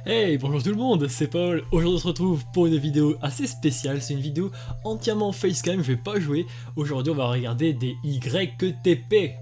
Hey, bonjour tout le monde, c'est Paul. Aujourd'hui on se retrouve pour une vidéo assez spéciale. C'est une vidéo entièrement facecam, je vais pas jouer. Aujourd'hui on va regarder des YTP.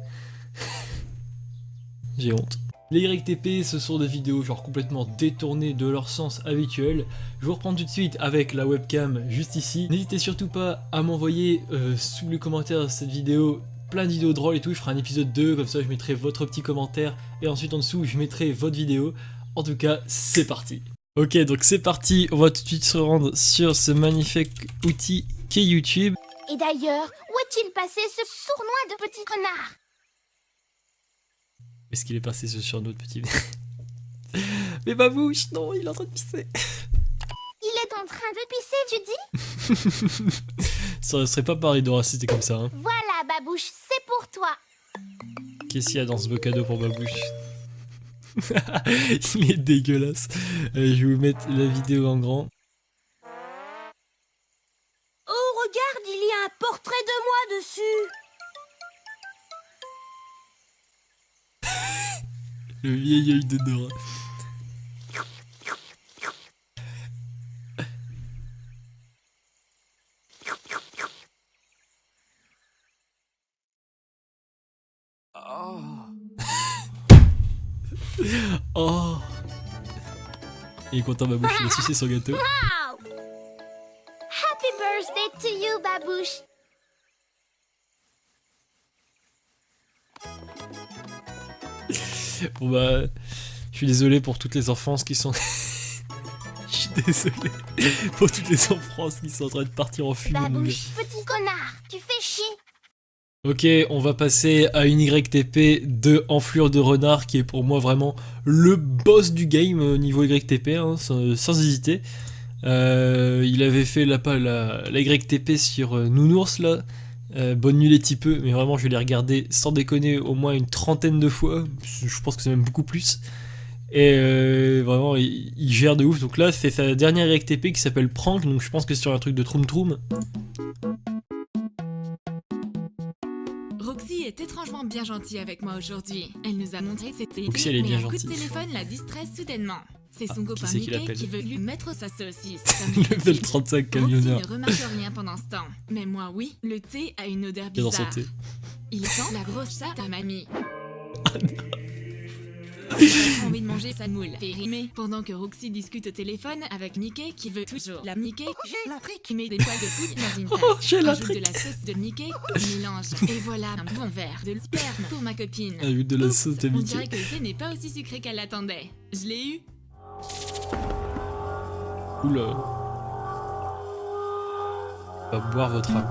J'ai honte. Les YTP, ce sont des vidéos genre complètement détournées de leur sens habituel. Je vous reprends tout de suite avec la webcam juste ici. N'hésitez surtout pas à m'envoyer sous les commentaires de cette vidéo plein de vidéos drôles et tout. Je ferai un épisode 2, comme ça je mettrai votre petit commentaire et ensuite en dessous je mettrai votre vidéo. En tout cas, c'est parti. Ok, donc c'est parti, on va tout de suite se rendre sur ce magnifique outil qu'est YouTube. Et d'ailleurs, où est-il passé ce sournois de petit renard? Est-ce qu'il est passé ce sur notre petit... Mais Babouche, non, il est en train de pisser. Il est en train de pisser, tu dis? Ça serait pas pareil de racister comme ça, hein. Voilà, Babouche, c'est pour toi. Qu'est-ce qu'il y a dans ce beau cadeau pour Babouche? Il est dégueulasse. Allez, je vais vous mettre la vidéo en grand. Oh, regarde, il y a un portrait de moi dessus. Le vieil œil de Dora. Oh. Il est content, Babouche, il a sucé son gâteau. Wow! Happy birthday to you, Babouche. Bon bah, je suis désolé pour toutes les enfances qui sont... Je suis désolé pour toutes les enfances qui sont en train de partir en fumée. Babouche, petit connard, tu fais chier. Ok, on va passer à une YTP de enflure de renard qui est pour moi vraiment le boss du game niveau YTP, hein, sans hésiter. Il avait fait la YTP sur Nounours là, bonne nuit les petits peu, mais vraiment je l'ai regardé sans déconner au moins une trentaine de fois, je pense que c'est même beaucoup plus. Et vraiment il gère de ouf, donc là c'est sa dernière YTP qui s'appelle Prank, donc je pense que c'est sur un truc de Troum Troum. Roxy est étrangement bien gentille avec moi aujourd'hui. Elle nous a montré que c'était Roxy, elle est bien mais un coup de gentille. téléphone la distrait soudainement. C'est son Qui copain c'est qui Mickey l'appelle? qui veut lui mettre sa saucisse. Level 35 camionneur. Roxy ne remarque rien pendant ce temps. Mais moi oui, le thé a une odeur Qui est dans son bizarre. thé. Il sent la grosse chatte à mamie. J'ai envie de manger sa moule périmée pendant que Roxy discute au téléphone avec Mickey qui veut toujours la Mickey. J'ai la trique qui met des poils de pouille dans une tasse. Oh, j'ai la Ajoute de trique. la sauce de Mickey, mélange et voilà un bon verre de sperme pour ma copine. Ajoute de la Oups, sauce de on Mickey. dirait que le thé n'est pas aussi sucré qu'elle l'attendait. Je l'ai eu. Oula. Va boire votre âme.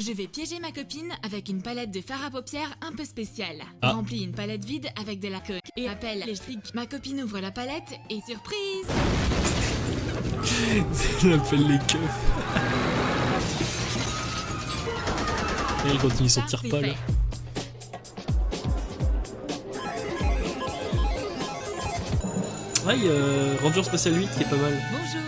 Je vais piéger ma copine avec une palette de fard à paupières un peu spéciale. Ah. Remplis une palette vide avec de la coque et appelle les flics. Ma copine ouvre la palette et surprise! Elle appelle les keufs. Et il continue son Ça, tire c'est pas là. fait. Ouais, Ranger Spatial 8 qui est pas mal. Bonjour,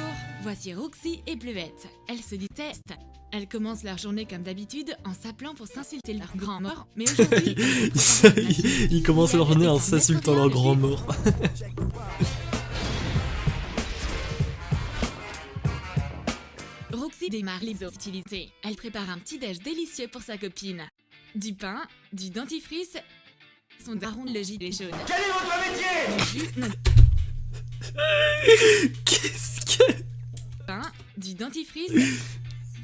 voici Roxy et Bleuette. Elles se détestent. Elles commencent leur journée comme d'habitude en s'appelant pour s'insulter leur grand mort. Mais aujourd'hui, Ils commencent leur journée en s'insultant leur grand mort. Roxy démarre les hostilités. Elle prépare un petit déj délicieux pour sa copine. Du pain, du dentifrice, son daron le gilet jaune. Quel est votre métier? Du jus, non, Qu'est-ce que... pain, du dentifrice,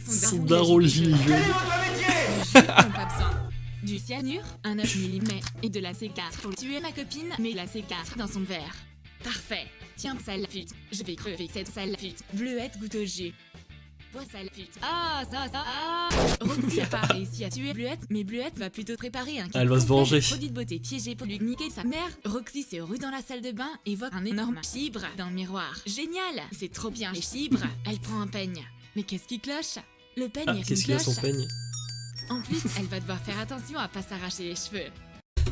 Son daron le gilet Quel est jaune. votre métier? Du jus, non, pas besoin. Du cyanure, un 9 mm et de la C4 pour tuer ma copine, mais la C4 dans son verre. Parfait. Tiens, sale pute. Je vais crever cette sale pute. Bleuette goûte au jus. Bois sale pute. Ah, ça. Roxy a pas réussi à tuer Bleuette, mais Bleuette va plutôt préparer un kit Elle va se complet venger. de produits de beauté piégés pour lui niquer sa mère. Roxy se rue dans la salle de bain et voit un énorme chibre dans le miroir. Génial. C'est trop bien les chibres. Elle prend un peigne. Mais qu'est-ce qui cloche? Le peigne Ah, est une qu'est-ce qu'il a cloche. son peigne? En plus, elle va devoir faire attention à pas s'arracher les cheveux.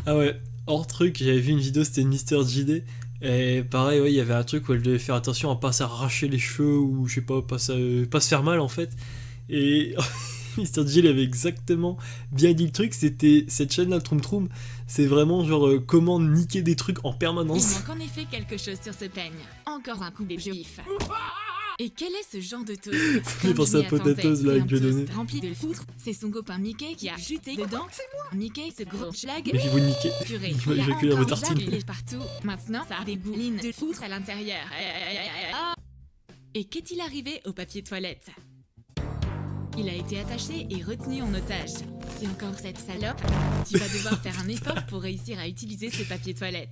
Ah ouais, hors truc, j'avais vu une vidéo, c'était Mister JD. Et pareil, ouais, il y avait un truc où elle devait faire attention à pas s'arracher les cheveux ou je sais pas se faire mal en fait. Et Mr. Jill avait exactement bien dit le truc, c'était cette chaîne là, Troum Troum, C'est vraiment genre comment niquer des trucs en Il permanence. manque en effet quelque chose sur ce peigne. Encore un coup des juifs. Et quel est ce genre de toast? J'ai pensé à Potatoes, là, c'est que un j'ai donné. toast rempli de foutre. C'est son copain Mickey qui a jeté dedans. Mickey, ce gros schlag. Mais vous niquer. Purée, Il il y va a éjaculer dans vos encore tartines. Jacques, il est partout. Maintenant, ça a des goulines de foutre à l'intérieur. Et qu'est-il arrivé au papier toilette? Il a été attaché et retenu en otage. C'est encore cette salope. Tu vas devoir faire un effort pour réussir à utiliser ce papier toilette.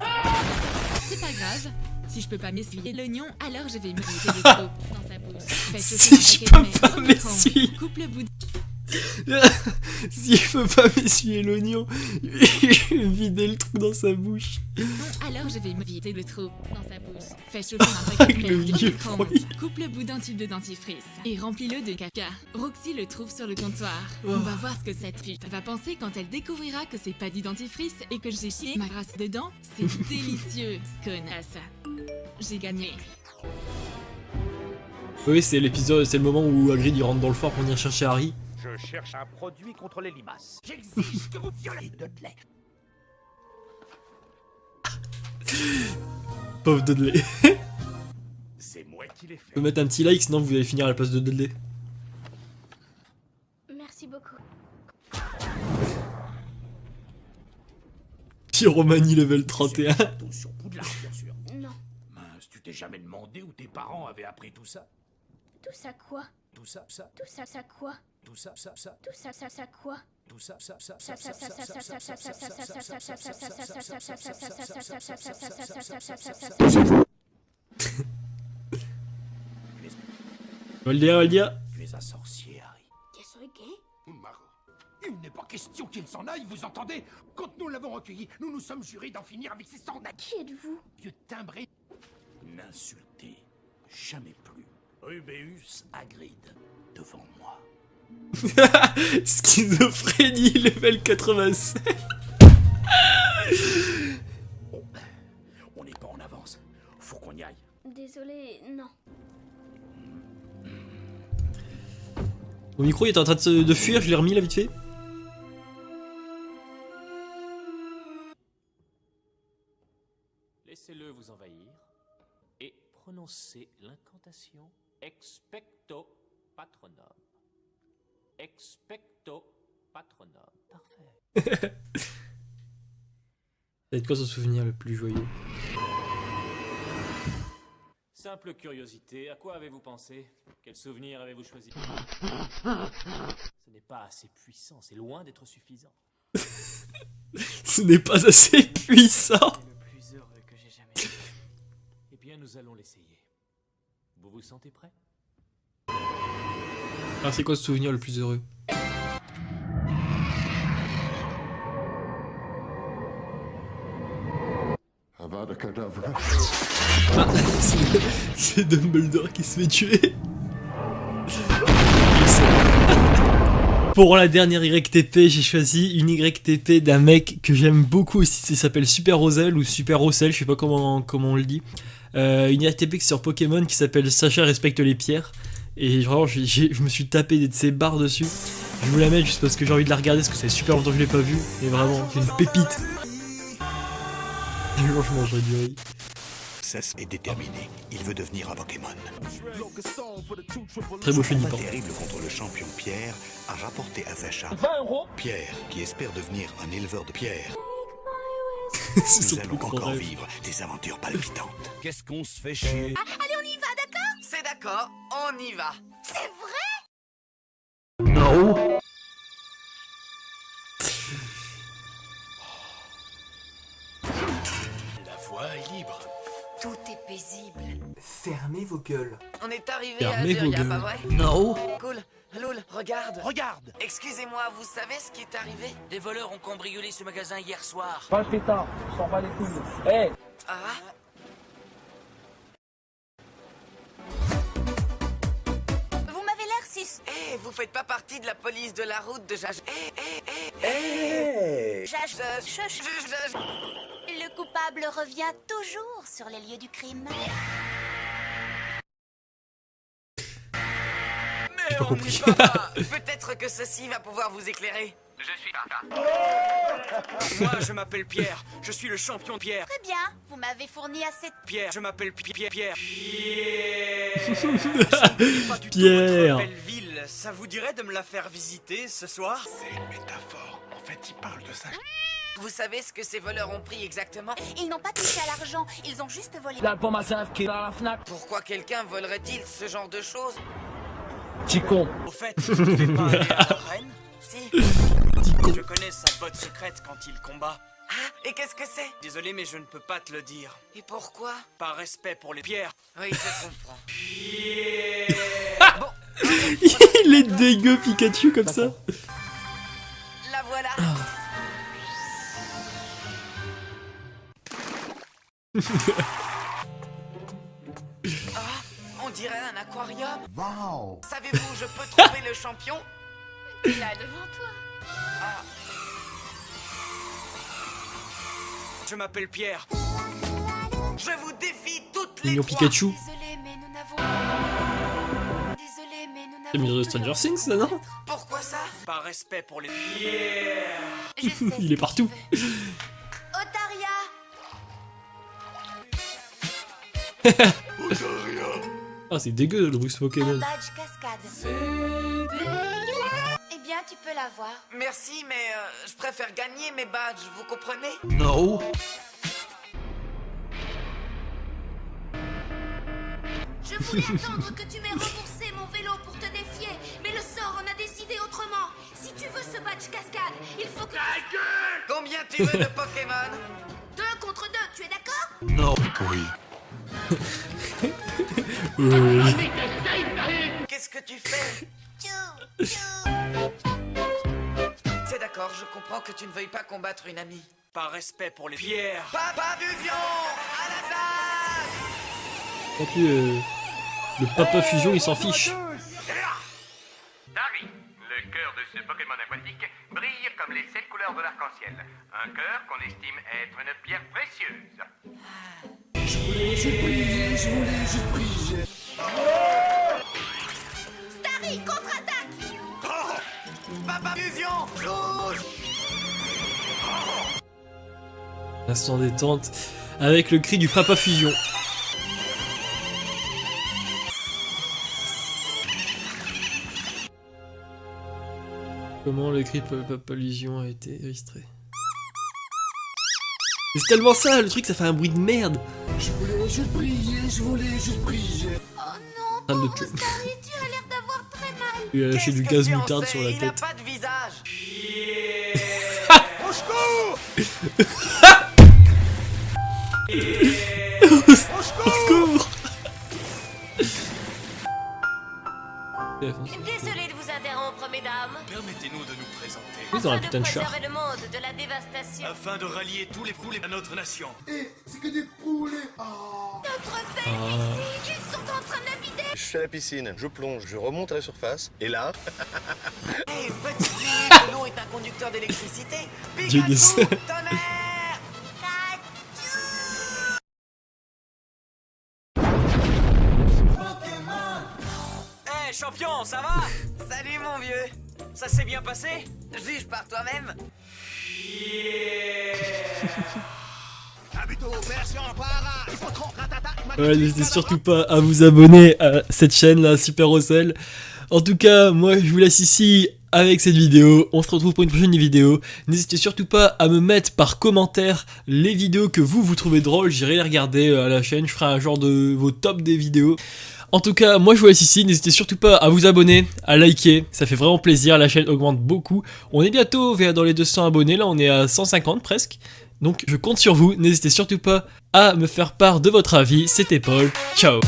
C'est pas grave. Si je peux pas m'essuyer l'oignon, alors je vais me jeter le trou dans sa bouche. Fais Si sauter je un paquet peux pas de merde. m'essuyer. Coupe le bout de... Si je peux pas m'essuyer l'oignon, vider le trou dans sa bouche. Non, alors je vais me vider le trou dans sa bouche. Fais chauffer un paquet de Avec le merde dans vieux le micro-ondes. bruit. Coupe le bout d'un tube de dentifrice et remplis-le de caca. Roxy le trouve sur le comptoir. Oh. On va voir ce que cette pute va penser quand elle découvrira que c'est pas du dentifrice et que j'ai chié ma race dedans. C'est délicieux, connasse. J'ai gagné. Oui, c'est l'épisode, c'est le moment où Hagrid il rentre dans le fort pour venir chercher Harry. Je cherche un produit contre les limaces. J'exige que vous violez Dudley. Pauvre Dudley. C'est moi qui l'ai Faut fait. mettre un petit like, sinon vous allez finir à la place de Dudley. Merci beaucoup. Pyromanie level 31. Tout sur Poudlard, bien sûr. Non. Mince, tu t'es jamais demandé où tes parents avaient appris tout ça? Tout ça quoi? Tout ça, ça, Tout ça, ça quoi? tout ça, ça, ça, Tout ça, ça quoi? tout ça, ça, ça, Ça, ça, ça, ça, ça, ça, ça, ça, ça, ça, ça, ça, ça, On va le dire, on va le dire. Tu es un sorcier, Harry. Qu'est-ce que Marrant. Il n'est pas question qu'il s'en aille, vous entendez? Quand nous l'avons recueilli, nous nous sommes jurés d'en finir avec ces sornettes. Qui êtes-vous? Vieux timbré. N'insultez jamais plus Rubéus Hagrid devant moi. Schizophrénie level 87. On n'est pas en avance. Faut qu'on y aille. Désolé, non. Mon micro il était en train de fuir, je l'ai remis là vite fait. Laissez-le vous envahir et prononcez l'incantation Expecto Patronum. Expecto Patronum. Parfait. Ça va être quoi son souvenir le plus joyeux? Simple curiosité, à quoi avez-vous pensé? Quel souvenir avez-vous choisi? Ce n'est pas assez puissant, c'est loin d'être suffisant. Ce n'est pas assez puissant. C'est le plus heureux que j'ai jamais vu. Eh bien, nous allons l'essayer. Vous vous sentez prêt? Alors c'est quoi ce souvenir le plus heureux? Avada Kedavra. Ah, c'est Dumbledore qui se fait tuer. Pour la dernière YTP, j'ai choisi une YTP d'un mec que j'aime beaucoup aussi, ça s'appelle Super Rosel ou Super Rossel, je sais pas comment on le dit. Une YTP sur Pokémon qui s'appelle Sacha respecte les pierres. Et vraiment, je me suis tapé de ces barres dessus. Je vous la mets juste parce que j'ai envie de la regarder, parce que ça fait super longtemps que je l'ai pas vue. Et vraiment, c'est une pépite. Franchement, j'aurais du riz. Cesse est déterminé. Il veut devenir un Pokémon. Très beau Son chenipan. combat terrible contre le champion Pierre a rapporté à Sacha 20 €. Pierre, qui espère devenir un éleveur de pierres. C'est son Nous plus allons grand encore rêve. vivre des aventures palpitantes. Qu'est-ce qu'on se fait chier? Allez, on y va, d'accord? C'est d'accord, on y va. C'est vrai? La voie est libre. Tout est paisible. Fermez vos gueules. On est arrivé Fermez à vos Algeria, gueules. pas vrai? Non. Cool. Loul, regarde. Regarde. Excusez-moi, vous savez ce qui est arrivé? Des voleurs ont cambriolé ce magasin hier soir. Pas le pétard, on s'en bat les couilles. Eh, Ah? Vous m'avez l'air sus... Eh, vous faites pas partie de la police de la route de Jage. Le coupable revient toujours sur les lieux du crime. Mais pas on compris. n'y va pas. Peut-être que ceci va pouvoir vous éclairer. Je suis Moi, je m'appelle Pierre. Je suis le champion Pierre. Très bien, vous m'avez fourni assez de... Pierre, je m'appelle Pierre. Pierre. Pierre. Belle ville. Ça vous dirait de me la faire visiter ce soir? C'est une métaphore. En fait, il parle de ça. Vous savez ce que ces voleurs ont pris exactement? Ils n'ont pas touché à l'argent, ils ont juste volé. La pomme à savre qui est dans la Fnac. Pourquoi quelqu'un volerait-il ce genre de choses? Petit con. Au fait, vous ne pouvez pas aller à la reine? Si. Je connais sa botte secrète quand il combat. Ah, et qu'est-ce que c'est? Désolé, mais je ne peux pas te le dire. Et pourquoi? Par respect pour les pierres. Oui, je comprends. Bon. Il est dégueu Pikachu comme ça. La voilà. On dirait un aquarium. Wow. Savez-vous, je peux trouver le champion? Là devant toi. Ah. Je m'appelle Pierre. Je vous défie toutes les Mignon trois. Pikachu. Désolé, mais nous n'avons... Désolé, mais nous n'avons... C'est mignon de Stranger Things ça, non? Pourquoi ça? Par respect pour les pierres. Je sais ce Il est que partout. tu veux. Otaria. Ah c'est dégueu le bruit Pokémon. Un badge cascade. Eh bien, tu peux l'avoir. Merci, mais je préfère gagner mes badges, vous comprenez? Non. Je voulais attendre que tu m'aies remboursé mon vélo pour te défier, mais le sort en a décidé autrement. Si tu veux ce badge cascade, il faut que... Combien tu veux de Pokémon? 2 contre 2, tu es d'accord? Non. Oui. Qu'est-ce que tu fais? C'est d'accord, je comprends que tu ne veuilles pas combattre une amie. Par respect pour les pierres. Papa Fusion, à l'attaque! Tant pis, le Papa Fusion il s'en fiche. Dari, le cœur de ce Pokémon aquatique brille comme les 7 couleurs de l'arc-en-ciel. Un cœur qu'on estime être une pierre précieuse. Starry, contre-attaque! Papa Fusion, rouge! Instant détente avec le cri du Papa Fusion. Comment le cri de Papa Fusion a été illustré? C'est tellement ça, le truc ça fait un bruit de merde. Oh non, Ah, pauvre Starry, tu as l'air d'avoir très mal. Il a lâché du gaz moutarde sur la Il a tête. pas de visage. Au secours. Désolé de vous interrompre, mesdames. Permettez-nous de nous présenter. Ils ont un Afin putain de de char. préserver le monde de la dévastation. Afin de rallier tous les poulets à notre nation. Notre père ici, ils sont en train de vider. Je suis à la piscine, je plonge, je remonte à la surface, et là... Hé, petit fille, l'eau est un conducteur d'électricité. Genius. Pikachu, tonnerre! Hé, champion, ça va? Salut, mon vieux. Ça s'est bien passé? Juge par toi-même. Ouais, n'hésitez surtout pas à vous abonner à cette chaîne là, Super Ocel. En tout cas, moi je vous laisse ici avec cette vidéo. On se retrouve pour une prochaine vidéo. N'hésitez surtout pas à me mettre par commentaire les vidéos que vous trouvez drôles. J'irai les regarder à la chaîne. Je ferai un genre de vos tops des vidéos. En tout cas, moi je vous laisse ici. N'hésitez surtout pas à vous abonner, à liker. Ça fait vraiment plaisir. La chaîne augmente beaucoup. On est bientôt dans les 200 abonnés. Là, on est à 150 presque. Donc je compte sur vous. N'hésitez surtout pas à me faire part de votre avis. C'était Paul. Ciao.